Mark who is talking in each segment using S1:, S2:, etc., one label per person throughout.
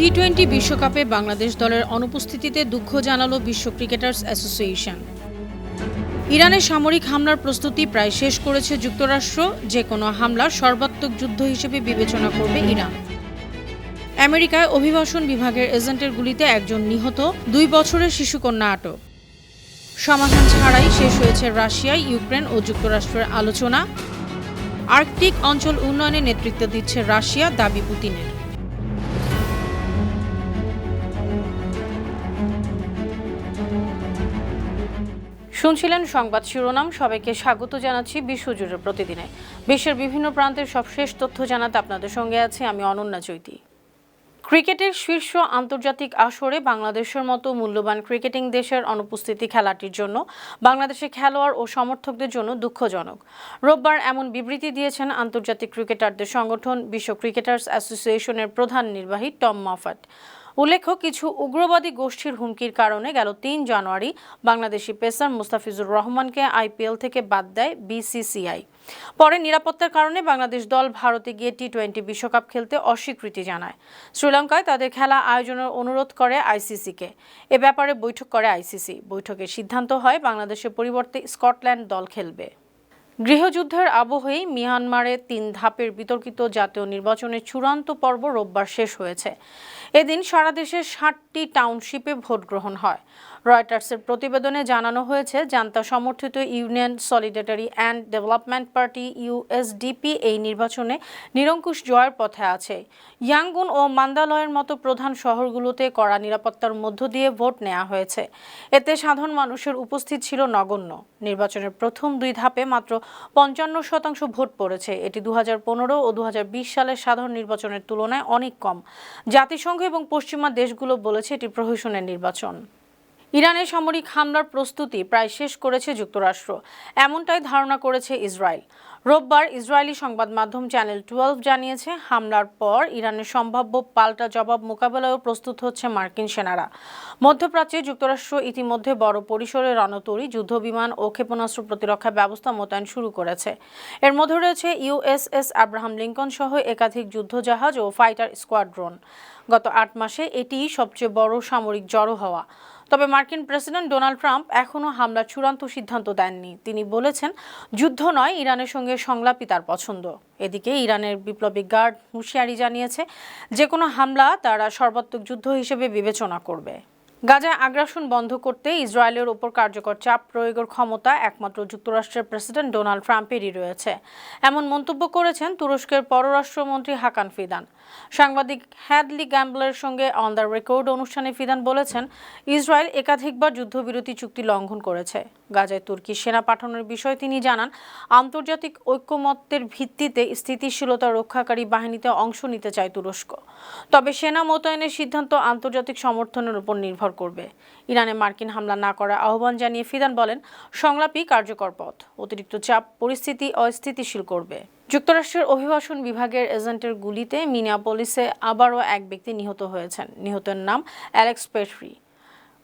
S1: টি-20 বিশ্বকাপে বাংলাদেশ দলের অনুপস্থিতিতে দুঃখ জানালো বিশ্ব ক্রিকেটার্স অ্যাসোসিয়েশন। ইরানের সামরিক হামলার প্রস্তুতি প্রায় শেষ করেছে যুক্তরাষ্ট্র। যে কোনো হামলা সর্বাত্মক যুদ্ধ হিসেবে বিবেচনা করবে ইরান। আমেরিকায় অভিবাসন বিভাগের এজেন্টের গুলিতে একজন নিহত, 2 বছরের শিশুকন্যা আটক। সমাধান ছাড়াই শেষ হয়েছে রাশিয়ায় ইউক্রেন ও যুক্তরাষ্ট্রের আলোচনা। আর্কটিক অঞ্চল উন্নয়নে নেতৃত্ব দিচ্ছে রাশিয়া, দাবি পুতিনের। শুনছিলেন সংবাদ শিরোনাম। সবাইকে স্বাগত জানাচ্ছি বিশ্বজুড়ে প্রতিদিনে বিশ্বের বিভিন্ন প্রান্তের সবশেষ তথ্য জানাতে আপনাদের সঙ্গে আছি আমি অনন্যা চৈতি। ক্রিকেটের শীর্ষ আন্তর্জাতিক আসরে বাংলাদেশের মতো মূল্যবান ক্রিকেটিং দেশের অনুপস্থিতি খেলাটির জন্য বাংলাদেশের খেলোয়াড় ও সমর্থকদের জন্য দুঃখজনক। রোববার এমন বিবৃতি দিয়েছেন আন্তর্জাতিক ক্রিকেটারদের সংগঠন বিশ্ব ক্রিকেটার্স অ্যাসোসিয়েশনের প্রধান নির্বাহী টম মফট। উল্লেখ্য, কিছু উগ্রবাদী গোষ্ঠীর হুমকির কারণে গেল 3 জানুয়ারি বাংলাদেশি পেসার মুস্তাফিজুর রহমানকে আইপিএল থেকে বাদ দেয় বিসিসিআই। পরে নিরাপত্তার কারণে বাংলাদেশ দল ভারতে গিয়ে টি-20 বিশ্বকাপ খেলতে অস্বীকৃতি জানায়। শ্রীলঙ্কায় তাদের খেলা আয়োজনের অনুরোধ করে আইসিসিকে। এ ব্যাপারে বৈঠক করে আইসিসি। বৈঠকের সিদ্ধান্ত হয় বাংলাদেশের পরিবর্তে স্কটল্যান্ড দল খেলবে। গৃহযুদ্ধের আবহেই মিয়ানমারে 3 ধাপের বিতর্কিত জাতীয় নির্বাচনের চূড়ান্ত পর্ব রোববার শেষ হয়েছে। এদিন সারা দেশের 60টি টাউনশিপে ভোট গ্রহণ হয়। রয়টার্সের প্রতিবেদনে জানানো হয়েছে, জান্তা সমর্থিত union solidarity and development party USDP এই নির্বাচনে নিরঙ্কুশ জয়ের পথে আছে। ইয়াঙ্গুন ও মান্দালয়ের মতো প্রধান শহরগুলোতে কড়া নিরাপত্তার মধ্য দিয়ে ভোট নেওয়া হয়েছে। এতে সাধারণ মানুষের উপস্থিত ছিল নগণ্য। নির্বাচনের প্রথম 2 ধাপে মাত্র 55% ভোট পড়েছে। এটি 2015 ও 2020 সালের সাধারণ নির্বাচনের তুলনায় অনেক কম। জাতিসংঘ এবং পশ্চিমা দেশগুলো বলেছে এটি প্রহসনের নির্বাচন। ইরানের সামরিক হামলার প্রস্তুতি প্রায় শেষ করেছে যুক্তরাষ্ট্র, এমনটাই ধারণা করেছে ইসরায়েল। রোববার ইসরায়েলি সংবাদ মাধ্যম চ্যানেল 12 জানিয়েছে, হামলার পর ইরানের সম্ভাব্য পাল্টা জবাব মোকাবেলায়ও প্রস্তুত হচ্ছে মার্কিন সেনারা। মধ্যপ্রাচ্যে যুক্তরাষ্ট্র ইতিমধ্যে বড় পরিসরে রণতরী, যুদ্ধবিমান ও ক্ষেপণাস্ত্র প্রতিরক্ষা ব্যবস্থা মোতায়েন শুরু করেছে। এর মধ্যে রয়েছে ইউএসএস আব্রাহাম লিঙ্কন সহ একাধিক যুদ্ধজাহাজ ও ফাইটার স্কোয়াড্রন। গত 8 মাসে এটিই সবচেয়ে বড় সামরিক জড়ো হওয়া। তবে মার্কিন প্রেসিডেন্ট ডোনাল্ড ট্রাম্প এখনও হামলার চূড়ান্ত সিদ্ধান্ত দেননি। তিনি বলেছেন, যুদ্ধ নয়, ইরানের সঙ্গে সংলাপই তার পছন্দ। এদিকে ইরানের বিপ্লবী গার্ড হুঁশিয়ারি জানিয়েছে, যে কোনো হামলা তারা সর্বাত্মক যুদ্ধ হিসেবে বিবেচনা করবে। গাজায় আগ্রাসন বন্ধ করতে ইসরায়েলের ওপর কার্যকর চাপ প্রয়োগের ক্ষমতা একমাত্র যুক্তরাষ্ট্রের প্রেসিডেন্ট ডোনাল্ড ট্রাম্পেরই রয়েছে, এমন মন্তব্য করেছেন তুরস্কের পররাষ্ট্রমন্ত্রী হাকান ফিদান। সাংবাদিক হ্যাডলি গ্যাম্বলের সঙ্গে অন দ্য রেকর্ড অনুষ্ঠানে ফিদান বলেছেন, ইসরায়েল একাধিকবার যুদ্ধবিরতি চুক্তি লঙ্ঘন করেছে। গাজায় তুর্কি সেনা পাঠানোর বিষয়ে তিনি জানান, আন্তর্জাতিক ঐক্যমত্যের ভিত্তিতে স্থিতিশীলতা রক্ষাকারী বাহিনীতে অংশ নিতে চায় তুরস্ক। তবে সেনা মোতায়েনের সিদ্ধান্ত আন্তর্জাতিক সমর্থনের উপর নির্ভর করবে। ইরানে মার্কিন হামলা না করার আহ্বান জানিয়ে ফিদান বলেন, সংলাপই কার্যকর পথ। অতিরিক্ত চাপ পরিস্থিতি অস্থিতিশীল করবে। যুক্তরাষ্ট্রের অভিবাসন বিভাগের এজেন্টের গুলিতে মিনিয়াপলিসে আবারও এক ব্যক্তি নিহত হয়েছেন। নিহতের নাম অ্যালেক্স পেট্রি।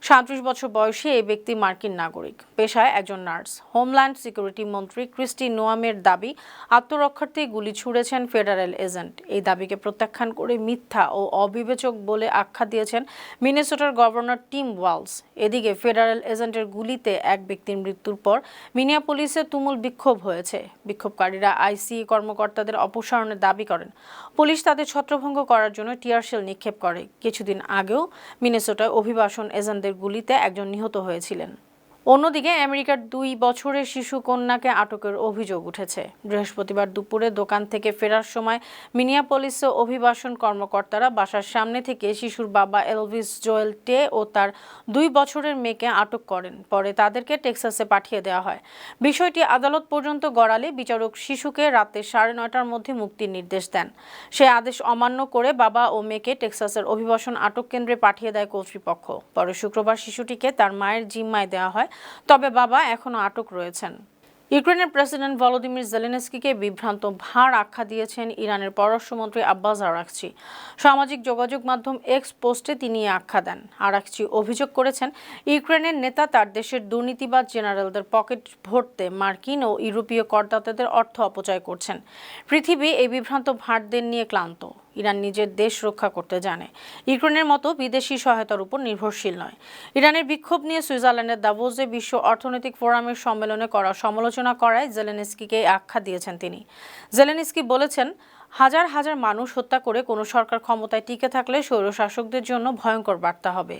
S1: 37 বছর বয়সী এই ব্যক্তি মার্কিন নাগরিক, পেশায় একজন নার্স। হোমল্যান্ড সিকিউরিটি মন্ত্রী ক্রিস্টি নোয়ামের দাবি, আত্মরক্ষার্থে গুলি ছুড়েছেন ফেডারেল এজেন্ট। এই দাবিকে প্রত্যাখ্যান করে মিথ্যা ও অবিবেচক বলে আখ্যা দিয়েছেন মিনেসোটার গভর্নর টিম ওয়ালস। এদিকে ফেডারেল এজেন্টের গুলিতে এক ব্যক্তির মৃত্যুর পর মিনিয়াপলিসে তুমুল বিক্ষোভ হয়েছে। বিক্ষোভকারীরা আইসিই কর্মকর্তাদের অপসারণের দাবি করেন। পুলিশ তাদের ছত্রভঙ্গ করার জন্য টিয়ারশেল নিক্ষেপ করে। কিছুদিন আগেও মিনেসোটায় অভিবাসন এজেন্টদের গুলিতে একজন নিহত হয়েছিলেন। অন্যদিকে আমেরিকার 2 বছরের শিশু কন্যাকে আটকের অভিযোগ উঠেছে। বৃহস্পতিবার দুপুরে দোকান থেকে ফেরার সময় মিনিয়াপলিসে অভিবাসন কর্মকর্তারা বাসার সামনে থেকে শিশুর বাবা এলভিস জোয়েল টে ও তার 2 বছরের মেয়েকে আটক করেন। পরে তাদেরকে টেক্সাসে পাঠিয়ে দেওয়া হয়। বিষয়টি আদালত পর্যন্ত গড়ালে বিচারক শিশুকে রাতে 9:30টার মধ্যে মুক্তির নির্দেশ দেন। সে আদেশ অমান্য করে বাবা ও মেয়েকে টেক্সাসের অভিবাসন আটক কেন্দ্রে পাঠিয়ে দেয় কর্তৃপক্ষ। পরে শুক্রবার শিশুটিকে তার মায়ের জিম্মায় দেওয়া হয়, তবে বাবা এখনও আটক রয়েছেন। ইউক্রেনের প্রেসিডেন্ট ভলোদিমির জেলেনস্কিকে বিভ্রান্ত ভাঁড় আখ্যা দিয়েছেন ইরানের পররাষ্ট্রমন্ত্রী আব্বাস আরাকচি। সামাজিক যোগাযোগ মাধ্যম এক্স পোস্টে তিনি আখ্যা দেন। আরাকচি অভিযোগ করেছেন, ইউক্রেনের নেতা তার দেশের দুর্নীতিবাজ জেনারেলদের পকেট ভরতে মার্কিন ও ইউরোপীয় করদাতাদের অর্থ অপচয় করছেন। পৃথিবী এই বিভ্রান্ত ভাঁড়দের নিয়ে ক্লান্ত। ইরান নিজের দেশ রক্ষা করতে জানে, ইউক্রেনের মতো বিদেশি সহায়তার উপর নির্ভরশীল নয়। ইরানের বিক্ষোভ নিয়ে সুইজারল্যান্ডের দাভোসে বিশ্ব অর্থনৈতিক ফোরামের সম্মেলনে করা সমালোচনা করায় জেলেনস্কিকে আখ্যা দিয়েছেন তিনি। জেলেনস্কি বলেছেন, হাজার হাজার মানুষ হত্যা করে কোনো সরকার ক্ষমতায় টিকে থাকলে স্বৈরশাসকদের জন্য ভয়ঙ্কর বার্তা হবে।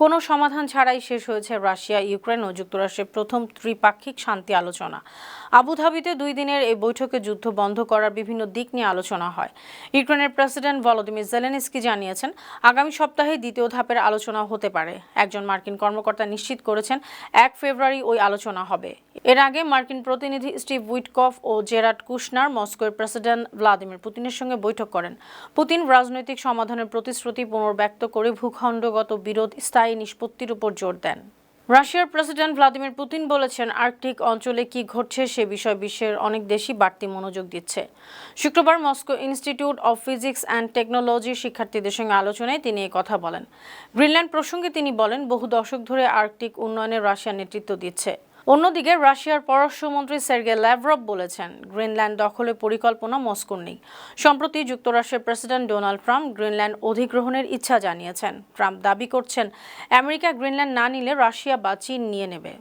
S1: কোনো সমাধান ছাড়াই শেষ হয়েছে রাশিয়া, ইউক্রেন ও যুক্তরাষ্ট্রের প্রথম ত্রিপাক্ষিক শান্তি আলোচনা। আবুধাবিতে 2 দিনের এই বৈঠকে যুদ্ধ বন্ধ করার বিভিন্ন দিক নিয়ে আলোচনা হয়। ইউক্রেনের প্রেসিডেন্ট ভলোদিমির জেলেনস্কি জানিয়েছেন, আগামী সপ্তাহে দ্বিতীয় ধাপের আলোচনা হতে পারে। একজন মার্কিন কর্মকর্তা নিশ্চিত করেছেন 1 ফেব্রুয়ারি ওই আলোচনা হবে। এর আগে মার্কিন প্রতিনিধি স্টিভ উইটকফ ও জেরার্ড কুশনার মস্কোর প্রেসিডেন্ট ভ্লাদিমির পুতিনের সঙ্গে বৈঠক করেন। পুতিন রাজনৈতিক সমাধানের প্রতিশ্রুতি পুনর্ব্যক্ত করে ভূখণ্ডগত বিরোধ স্থায়ী নিষ্পত্তির উপর জোর দেন। রাশিয়ার প্রেসিডেন্ট ভ্লাদিমির পুতিন বলেছেন, আর্কটিক অঞ্চলে কি ঘটছে সে বিষয়ে বিশ্বের অনেক দেশই বাড়তি মনোযোগ দিচ্ছে। শুক্রবার Moscow institute of physics and টেকনোলজির শিক্ষার্থীদের সঙ্গে আলোচনায় তিনি এই কথা বলেন। গ্রিনল্যান্ড প্রসঙ্গে তিনি বলেন, বহু দশক ধরে আর্কটিক উন্নয়নে রাশিয়া নেতৃত্ব দিচ্ছে। অন্যদিকে রাশিয়ার পররাষ্ট্রমন্ত্রী সের্গেই ল্যাভরভ বলেছেন, গ্রিনল্যান্ড দখলের পরিকল্পনা মস্কোর নেই। সম্প্রতি যুক্তরাষ্ট্রের প্রেসিডেন্ট ডোনাল্ড ট্রাম্প গ্রিনল্যান্ড অধিগ্রহণের ইচ্ছা জানিয়েছেন। ট্রাম্প দাবি করছেন, আমেরিকা গ্রিনল্যান্ড না নিলে রাশিয়া বা চীন নিয়ে নেবে।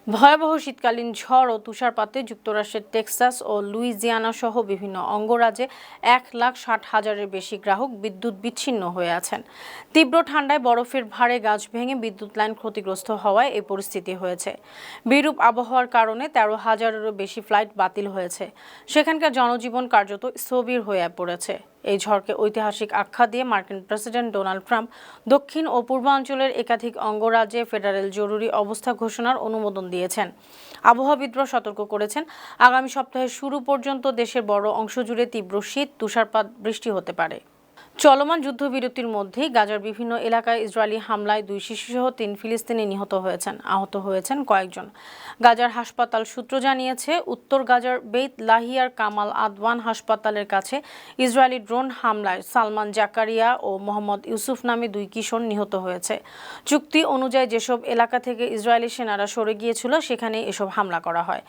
S1: ভয়াবহ শীতকালীন ঝড় ও তুষারপাতে যুক্তরাষ্ট্রের টেক্সাস ও লুইজিয়ানা সহ বিভিন্ন অঙ্গরাজ্যে 1,60,000-এর বেশি গ্রাহক বিদ্যুৎ বিচ্ছিন্ন হয়ে আছেন। তীব্র ঠান্ডায় বরফের ভারে গাছ ভেঙে বিদ্যুৎ লাইন ক্ষতিগ্রস্ত হওয়ায় এই পরিস্থিতি হয়েছে। বিরূপ আবহাওয়ার কারণে 13,000-এরও বেশি ফ্লাইট বাতিল হয়েছে। সেখানকার জনজীবন কার্যত স্থবির হয়ে পড়েছে। এই ঝড়কে ঐতিহাসিক আখ্যা দিয়ে মার্কিন প্রেসিডেন্ট ডোনাল্ড ট্রাম্প দক্ষিণ ও পূর্বাঞ্চলের একাধিক অঙ্গরাজ্যে ফেডারেল জরুরি অবস্থা ঘোষণার অনুমোদন দিয়েছেন। আবহাওয়াবিদরা সতর্ক করেছেন, আগামী সপ্তাহের শুরু পর্যন্ত দেশের বড় অংশ জুড়ে তীব্র শীত, তুষারপাত, বৃষ্টি হতে পারে। চলমান যুদ্ধবিরতির মধ্যেই গাজার বিভিন্ন এলাকায় ইসরায়েলি হামলায় 2 শিশুসহ 3 ফিলিস্তিনি নিহত হয়েছেন। আহত হয়েছেন কয়েকজন। গাজার হাসপাতাল সূত্র জানিয়েছে, উত্তর গাজার বেইত লাহিয়ার কামাল আদওয়ান হাসপাতালের কাছে ইসরায়েলি ড্রোন হামলায় সালমান জাকারিয়া ও মোহাম্মদ ইউসুফ নামে 2 কিশোর নিহত হয়েছে। চুক্তি অনুযায়ী যেসব এলাকা থেকে ইসরায়েলি সেনারা সরে গিয়েছিল সেখানে এসব হামলা করা হয়।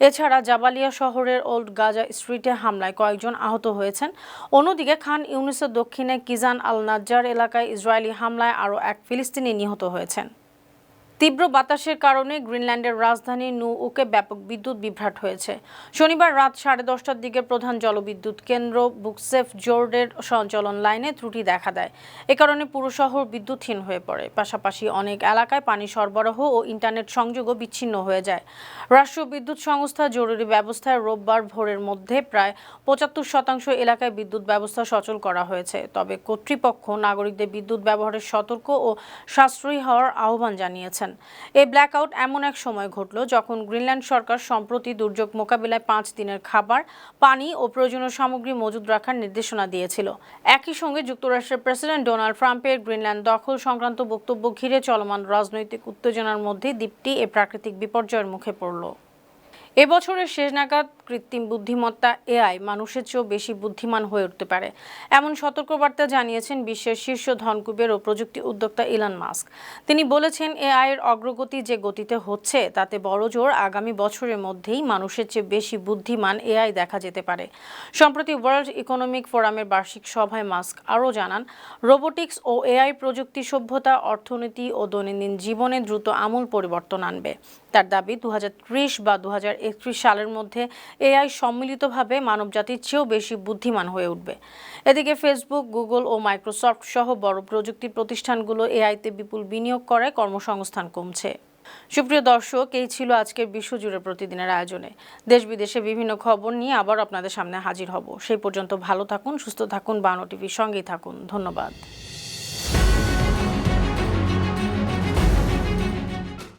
S1: এছাড়া জাবালিয়া শহরের ওল্ড গাজা স্ট্রিটে হামলায় কয়েকজন আহত হয়েছেন। অন্যদিকে খান ইউনিসের দক্ষিণে কিজান আল নাজ্জার এলাকায় ইসরায়েলি হামলায় আরও 1 ফিলিস্তিনি নিহত হয়েছেন। তীব্র বাতাসের কারণে গ্রিনল্যান্ডের রাজধানী নুউকে ব্যাপক বিদ্যুৎ বিভ্রাট হয়েছে। শনিবার রাত 10:30টার দিকে প্রধান জলবিদ্যুৎ কেন্দ্র বুকসেফ জোর্ডের সঞ্চালন লাইনে ত্রুটি দেখা দেয়। এ কারণে পুরো শহর বিদ্যুৎহীন হয়ে পড়ে। পাশাপাশি অনেক এলাকায় পানি সরবরাহ ও ইন্টারনেট সংযোগও বিচ্ছিন্ন হয়ে যায়। রাষ্ট্রীয় বিদ্যুৎ সংস্থা জরুরি ব্যবস্থায় রোববার ভোরের মধ্যে প্রায় 75% এলাকায় বিদ্যুৎ ব্যবস্থা সচল করা হয়েছে। তবে কর্তৃপক্ষ নাগরিকদের বিদ্যুৎ ব্যবহারের সতর্ক ও সাশ্রয়ী হওয়ার আহ্বান জানিয়েছেন। এই ব্ল্যাকআউট এমন এক সময় ঘটল যখন গ্রিনল্যান্ড সরকার সম্প্রতি দুর্যোগ মোকাবিলায় 5 দিনের খাবার, পানি ও প্রয়োজনীয় সামগ্রী মজুত রাখার নির্দেশনা দিয়েছিল। একই সঙ্গে যুক্তরাষ্ট্রের প্রেসিডেন্ট ডোনাল্ড ট্রাম্পের গ্রিনল্যান্ড দখল সংক্রান্ত বক্তব্য ঘিরে চলমান রাজনৈতিক উত্তেজনার মধ্যে দ্বীপটি এ প্রাকৃতিক বিপর্যয়ের মুখে পড়ল। এবছরের শেষ নাগাদ কৃত্রিম বুদ্ধিমত্তা এআই মানুষের চেয়েও বেশি বুদ্ধিমান হয়ে উঠতে পারে, এমন সতর্কবার্তা জানিয়েছেন বিশ্বের শীর্ষ ধনকুবের ও প্রযুক্তি উদ্যোক্তা ইলন মাস্ক। তিনি বলেছেন, এআই এর অগ্রগতি যে গতিতে হচ্ছে তাতে বড়জোর আগামী বছরের মধ্যেই মানুষের চেয়ে বেশি বুদ্ধিমান এআই দেখা যেতে পারে। সম্প্রতি ওয়ার্ল্ড ইকোনমিক ফোরামের বার্ষিক সভায় মাস্ক আরও জানান, রোবোটিক্স ও এআই প্রযুক্তি সভ্যতা, অর্থনীতি ও দৈনন্দিন জীবনে দ্রুত আমূল পরিবর্তন আনবে। তার দাবি 2030 বা 2031 সালের মধ্যে এআই সম্মিলিতভাবে মানবজাতির চেয়েও বেশি বুদ্ধিমান হয়ে উঠবে। এদিকে ফেসবুক, গুগল ও মাইক্রোসফট সহ বড় প্রযুক্তি প্রতিষ্ঠানগুলো এআইতে বিপুল বিনিয়োগ করে কর্মসংস্থান কমছে। সুপ্রিয় দর্শক, এই ছিল আজকের বিশ্বজুড়ে প্রতিদিনের আয়োজনে। দেশ বিদেশে বিভিন্ন খবর নিয়ে আবার আপনাদের সামনে হাজির হব। সেই পর্যন্ত ভালো থাকুন, সুস্থ থাকুন, বাংলা টিভির সঙ্গেই থাকুন। ধন্যবাদ।